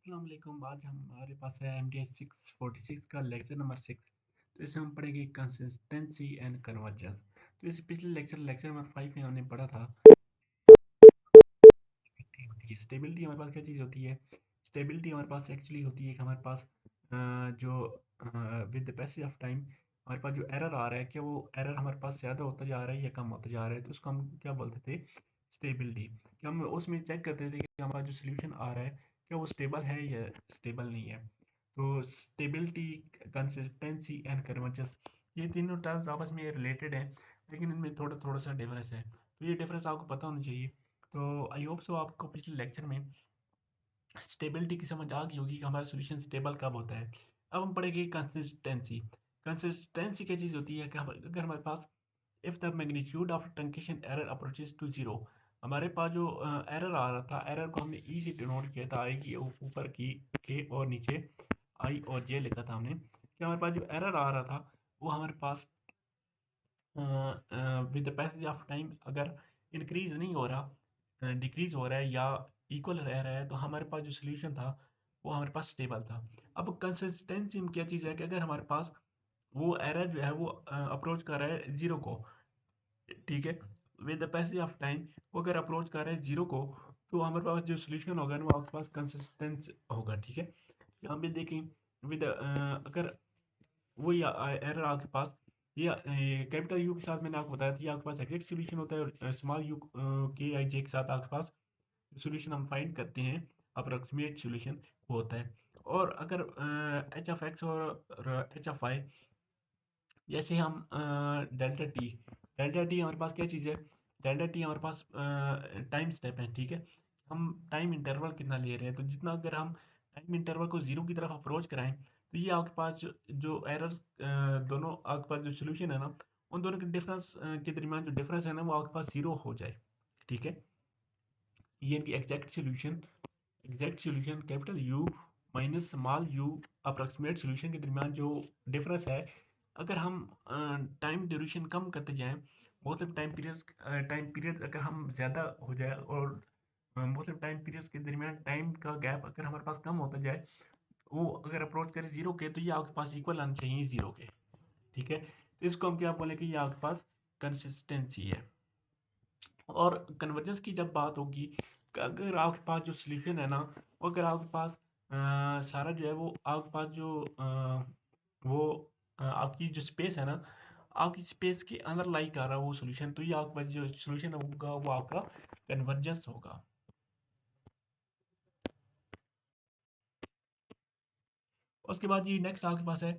अस्सलाम वालेकुम। आज हमारे पास है MDS 646 का लेक्चर नंबर 6। तो इसमें हम पढ़ेंगे कंसिस्टेंसी एंड कन्वर्जेंस। तो इस पिछले लेक्चर नंबर 5 में हमने पढ़ा था स्टेबिलिटी हमारे पास क्या चीज़ होती है। स्टेबिलिटी हमारे पास एक्चुअली होती है कि हमारे पास जो with the passage of time हमारे पास जो एरर आ रहा है, क्या वो एरर हमारे पास ज़्यादा होता जा रहा है या कम होता जा रहा है, तो उसको हम क्या बोलते थे, स्टेबिलिटी। कि हम उसमें चेक करते थे कि हमारा जो सोल्यूशन आ रहा है क्या वो स्टेबल है या स्टेबल नहीं है। तो स्टेबिलिटी, कंसिस्टेंसी एंड कन्वर्जेंस, ये तीनों टर्म्स आपस में रिलेटेड हैं, लेकिन इनमें थोड़ा थोड़ा सा डिफरेंस है। तो ये डिफरेंस आपको पता होना चाहिए। तो आई होप सो आपको पिछले लेक्चर में स्टेबिलिटी की समझ आ गई होगी कि हमारा सोल्यूशन स्टेबल कब होता है। अब हम पढ़ेंगे कंसिस्टेंसी। कंसिस्टेंसी क्या चीज़ होती है कि अगर हमारे पास if the magnitude of truncation error approaches to zero, हमारे पास जो एरर आ रहा था, एरर को हमने ई से डिनोट किया था, आई की ऊपर की के और नीचे आई और जे लिखा था हमने, कि हमारे पास जो एरर आ रहा था वो हमारे पास with the passage of time अगर इंक्रीज नहीं हो रहा, डिक्रीज हो रहा है या इक्वल रह रहा है, तो हमारे पास जो सोल्यूशन था वो हमारे पास स्टेबल था। अब कंसिस्टेंसी में क्या चीज़ है कि अगर हमारे पास वो एरर जो है वो अप्रोच कर रहा है जीरो को, ठीक है, with the passage of time वो अगर अप्रोच कर रहा है जीरो को, तो हमारे पास जो सोल्यूशन होगा ना वो आपके पास कंसिस्टेंट होगा। ठीक है, यहाँ पे देखें विद अगर वही एरर आपके पास ये कैपिटल यू के साथ मैंने आपको बताया था, ये आपके पास एग्जैक्ट सॉल्यूशन होता है, और स्मॉल यू के आई जे के साथ आपके पास सॉल्यूशन हम फाइंड करते हैं, अप्रोक्सीमेट सॉल्यूशन वो होता है। और अगर एच ऑफ एक्स और एच ऑफ वाई, जैसे हम डेल्टा टी हमारे पास क्या चीज़ है, डेल्टा टी हमारे पास टाइम स्टेप है। ठीक है, हम टाइम इंटरवल कितना ले रहे हैं, तो जितना अगर हम टाइम इंटरवल को जीरो की तरफ अप्रोच कराएं, तो ये आपके पास जो एरर्स दोनों आपके पास जो सोल्यूशन है ना, उन दोनों के डिफरेंस के दरमियान जो डिफरेंस है ना वो आपके पास जीरो हो जाए। ठीक है, ये इनकी exact solution capital you minus small you approximate solution के दरमियान जो डिफरेंस है, अगर हम टाइम ड्यूरेशन कम करते जाएं, मतलब टाइम पीरियड अगर हम ज़्यादा हो जाए, और मतलब टाइम पीरियड्स के दरमियान टाइम का गैप अगर हमारे पास कम होता जाए, वो अगर अप्रोच करें जीरो के, तो ये आपके पास इक्वल आना चाहिए जीरो के। ठीक है, तो इसको हम क्या बोले कि ये आपके पास कंसिस्टेंसी है। और कन्वर्जेंस की जब बात होगी, अगर आपके पास जो सोल्यूशन है ना, अगर आपके पास सारा जो है वो आपके पास जो वो आपकी जो स्पेस है ना, आपकी स्पेस के अंदर लाई कर रहा है वो सोल्यूशन, तो ये आपके पास जो सोल्यूशन होगा वो आपका कन्वर्जेंस होगा। उसके बाद ये नेक्स्ट आपके पास है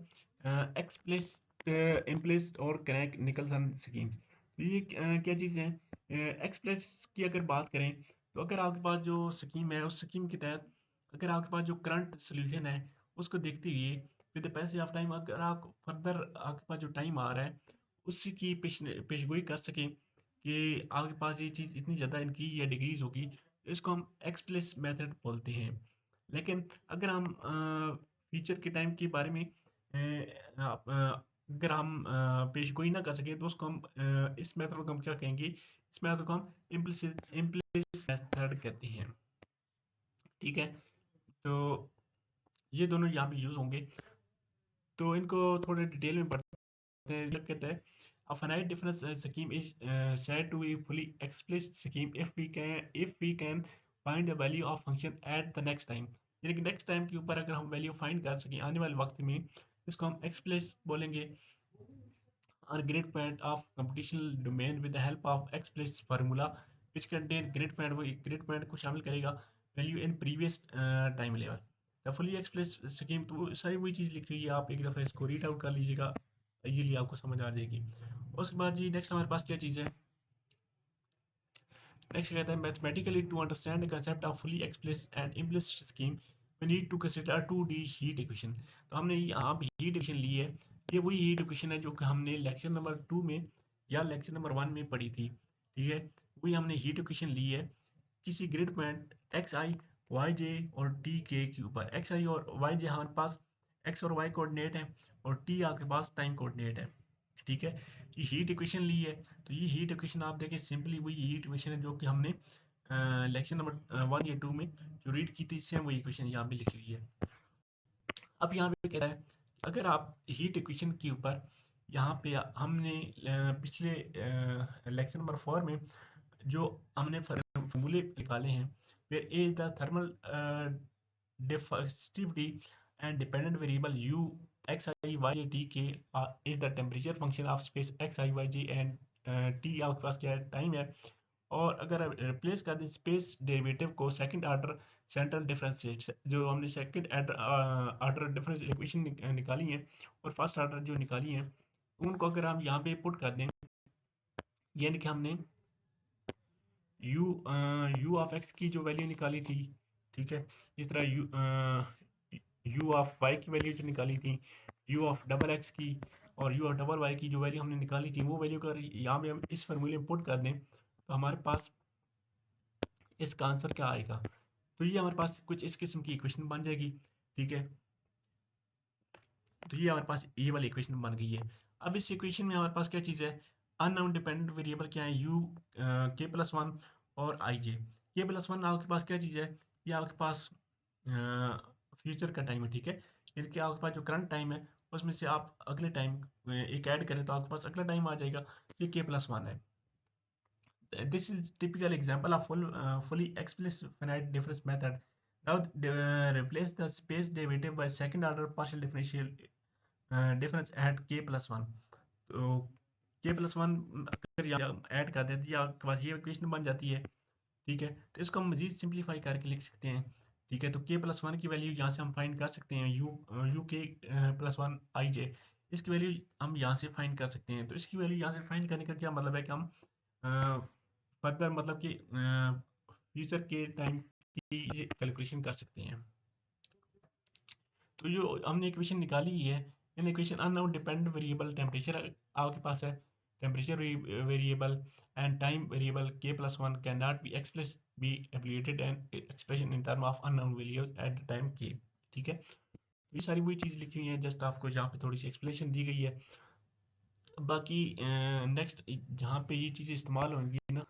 एक्सप्लिसिट इम्प्लिसिट और कनेक्ट निकलसन स्कीम्स। तो ये क्या चीज़ है। एक्सप्लिसिट की अगर बात करें, तो अगर आपके पास जो स्कीम है उस स्कीम के तहत अगर आपके पास जो करंट सोल्यूशन है उसको देखते हुए with the passage of time, अगर आप फर्दर आपके पास जो टाइम आ रहा है उसी की पेशगोई कर सकें कि आपके पास ये चीज़ इतनी ज़्यादा इनकी या डिग्रीज होगी, तो इसको हम एक्सप्लिसिट मेथड बोलते हैं। लेकिन अगर हम फ्यूचर के टाइम के बारे में अगर हम पेशगोई ना कर सके, तो उसको हम इस मेथड को हम क्या कहेंगे, इस मेथड को हम इम्प्लिसिट मेथड कहते हैं। ठीक है, तो ये दोनों यहाँ पे यूज होंगे, तो इनको थोड़े डिटेल में पढ़ते हैं। जब कहते हैं a finite difference scheme is said to be fully explicit scheme if we can find the value of function at the next time, यानी कि नेक्स्ट टाइम के ऊपर अगर हम वैल्यू फाइंड कर सकें आने वाले वक्त में, इसको हम एक्सप्लिसिट बोलेंगे। और grid point of computational domain with the help of explicit formula which contain grid point, वो ग्रिड पॉइंट को शामिल करेगा value in previous time level. The fully explicit scheme, तो सारी वही चीज़ लिखी हुई है, आप एक दफ़ा इसको रीड आउट कर लीजिएगा, इजीली आपको समझ आ जाएगी। उसके बाद जी नेक्स्ट हमारे पास क्या चीज़ है, नेक्स्ट कहता है mathematically to understand the concept of fully explicit and implicit scheme we need to consider 2D heat equation. तो हमने यहाँ पे हीट इक्वेशन ली है, ये वही हीट इक्वेशन है जो कि हमने लेक्चर नंबर 2 में या लेक्चर नंबर 1 में पढ़ी थी। ठीक है, वही हमने हीट इक्वेशन ली है किसी ग्रिड पॉइंट एक्स आई वाई जे और टी के ऊपर। एक्स आई और वाई जे हमारे पास एक्स और वाई कोऑर्डिनेट है, और टी आपके पास टाइम कोऑर्डिनेट है। ठीक है, ये हीट इक्वेशन ली है, तो ये हीट इक्वेशन आप देखें सिंपली वही हीट इक्वेशन है जो कि हमने लेक्चर नंबर 1 या 2 में जो रीड की थी सेम वही इक्वेशन यहाँ पे लिखी हुई है। अब यहाँ पे कहता है अगर आप हीट इक्वेशन के ऊपर यहाँ पे हमने पिछले लेक्चर नंबर 4 में जो हमने फॉर्मूले निकाले हैं, फिर A is the thermal diffusivity and dependent variable u x i y j t k is the temperature function of space x i y j and t आपके पास क्या है, टाइम है। और अगर आप रिप्लेस कर दें स्पेस डेरिवेटिव को सेकंड ऑर्डर सेंट्रल डिफरेंस से, जो हमने सेकंड ऑर्डर डिफरेंस इक्वेशन निकाली है और फर्स्ट ऑर्डर जो निकाली है, उनको अगर हम यहाँ पे पुट कर दें, यानी कि हमने u ऑफ x की जो वैल्यू निकाली थी, ठीक है, इस तरह u ऑफ y की वैल्यू जो निकाली थी, u ऑफ डबल x की और u ऑफ डबल y की जो वैल्यू हमने निकाली थी, वो वैल्यू अगर यहाँ पे हम इस फॉर्मूले में पुट कर दें तो हमारे पास इसका आंसर क्या आएगा। तो ये हमारे पास कुछ इस किस्म की इक्वेशन बन जाएगी, ठीक है। तो ये हमारे पास ये वाली इक्वेशन बन गई है। अब इस इक्वेशन में हमारे पास क्या चीज़ है, अननोन डिपेंडेंट वेरिएबल क्या है, u k+1 और i j। k+1 आपके पास क्या चीज़ है, ये आपके पास फ्यूचर का टाइम है, ठीक है। यानी कि आपके पास जो करंट टाइम है उसमें से आप अगले टाइम एक ऐड करें तो आपके पास अगला टाइम आ जाएगा, ये k+1 है। This is typical example of fully explicit finite difference method. Now replace the space derivative by second order partial differential difference at k+1। तो k+1 अगर ऐड कर देते हैं आपके पास ये इक्वेशन बन जाती है, ठीक है। तो इसको हम मजीद सिंप्लीफाई करके लिख सकते हैं, ठीक है। तो k+1 की वैल्यू यहाँ से हम फाइंड कर सकते हैं, u k+1 i j, इसकी वैल्यू हम यहाँ से फाइंड कर सकते हैं। तो इसकी वैल्यू यहाँ से फाइंड करने का क्या मतलब है कि हम फर्दर मतलब कि फ्यूचर के टाइम की कैलकुलेशन कर सकते हैं। तो जो हमने इक्वेशन निकाली है, in equation unknown dependent variable temperature आपके पास है, temperature variable and time variable k+1 can not be express be evaluated and expression in term of unknown values at the time k, ठीक है। ये सारी वही चीज़ लिखी हुई है, जस्ट आपको यहाँ पे थोड़ी सी एक्सप्लेनेशन दी गई है। बाकी नेक्स्ट जहाँ पे ये चीज़ें इस्तेमाल होंगी ना,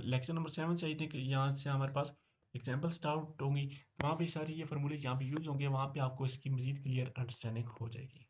लेक्चर नंबर 7 से आई थिंक यहाँ से हमारे पास एग्जाम्पल स्टार्ट होंगी, वहाँ पे सारी ये फार्मूले जहाँ पे यूज़ होंगे, वहाँ पे आपको इसकी मज़ीद क्लियर अंडरस्टैंडिंग हो जाएगी।